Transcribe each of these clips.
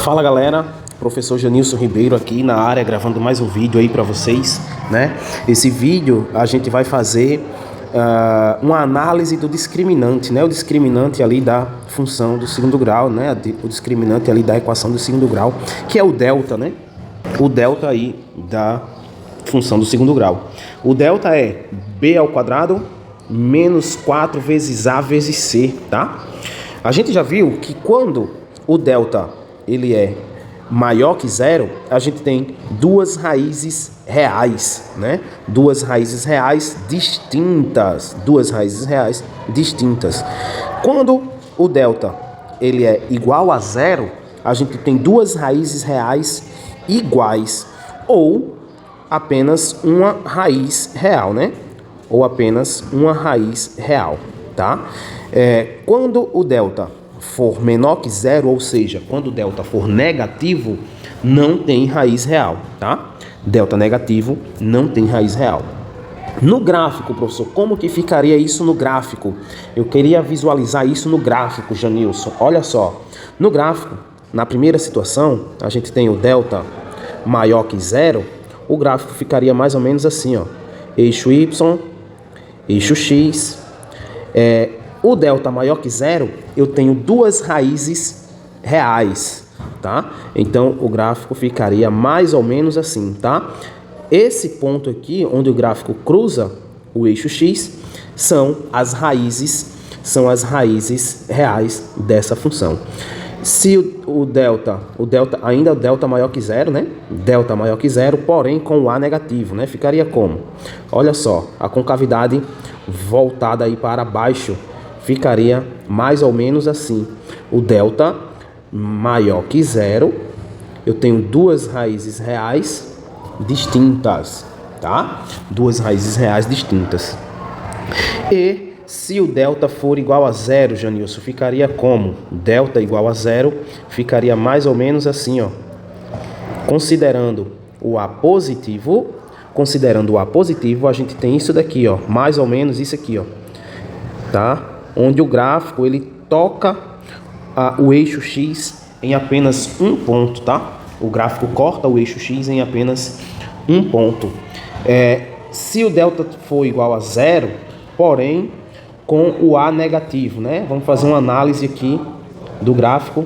Fala galera, professor Janilson Ribeiro aqui na área gravando mais um vídeo aí para vocês, né? Esse vídeo a gente vai fazer uma análise do discriminante, né? O discriminante ali da função do segundo grau, né? O discriminante ali da equação do segundo grau, que é o delta, né? O delta aí da função do segundo grau. O delta é b ao quadrado menos 4 vezes a vezes c, tá? A gente já viu que quando o delta ele é maior que zero, a gente tem duas raízes reais, né? Duas raízes reais distintas. Quando o delta ele é igual a zero, a gente tem duas raízes reais iguais ou apenas uma raiz real, né? Ou apenas uma raiz real, tá? Quando o delta for menor que zero, ou seja, quando o delta for negativo, não tem raiz real, tá? Delta negativo não tem raiz real. No gráfico, professor, como que ficaria isso no gráfico? Eu queria visualizar isso no gráfico, Janilson. Olha só, no gráfico, na primeira situação, a gente tem o delta maior que zero, o gráfico ficaria mais ou menos assim, ó. Eixo Y, eixo X, o delta maior que zero, eu tenho duas raízes reais, tá? Então, o gráfico ficaria mais ou menos assim, tá? Esse ponto aqui, onde o gráfico cruza o eixo X, são as raízes reais dessa função. Se o delta ainda é o delta maior que zero, né? Delta maior que zero, porém com o A negativo, né? Ficaria como? Olha só, a concavidade voltada aí para baixo, ficaria mais ou menos assim. O delta maior que zero, eu tenho duas raízes reais distintas, tá? Duas raízes reais distintas. E se o delta for igual a zero, Janilson, ficaria como? Delta igual a zero, ficaria mais ou menos assim, ó. Considerando o A positivo, a gente tem isso daqui, ó. Mais ou menos isso aqui, ó. Tá? Onde o gráfico ele toca o eixo X em apenas um ponto, tá? O gráfico corta o eixo X em apenas um ponto. Se o delta for igual a zero, porém com o A negativo, né? Vamos fazer uma análise aqui do gráfico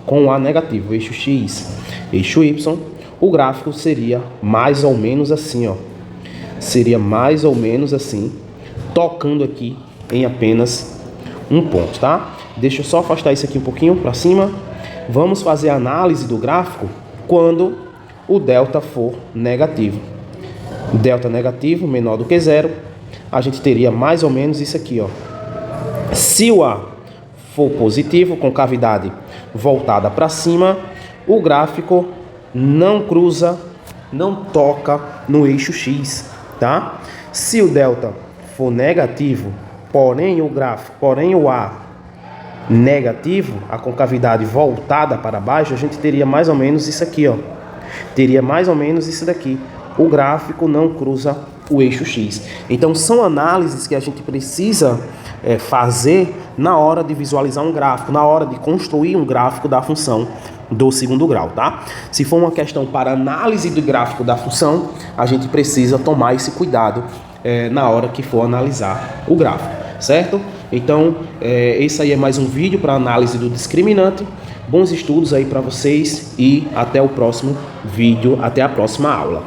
com o A negativo, eixo X, eixo Y. O gráfico seria mais ou menos assim, ó. Seria mais ou menos assim, tocando aqui em apenas um ponto, tá? Deixa eu só afastar isso aqui um pouquinho para cima. Vamos fazer a análise do gráfico quando o delta for negativo. Delta negativo menor do que zero, a gente teria mais ou menos isso aqui, ó. Se o A for positivo, com cavidade voltada para cima, o gráfico não cruza, não toca no eixo X, tá? Se o delta for negativo, porém o A negativo, a concavidade voltada para baixo, a gente teria mais ou menos isso aqui, ó. Teria mais ou menos isso daqui. O gráfico não cruza o eixo X. Então, são análises que a gente precisa fazer na hora de visualizar um gráfico, na hora de construir um gráfico da função do segundo grau, tá? Se for uma questão para análise do gráfico da função, a gente precisa tomar esse cuidado na hora que for analisar o gráfico, certo? Então, esse aí é mais um vídeo para análise do discriminante. Bons estudos aí para vocês e até o próximo vídeo, até a próxima aula.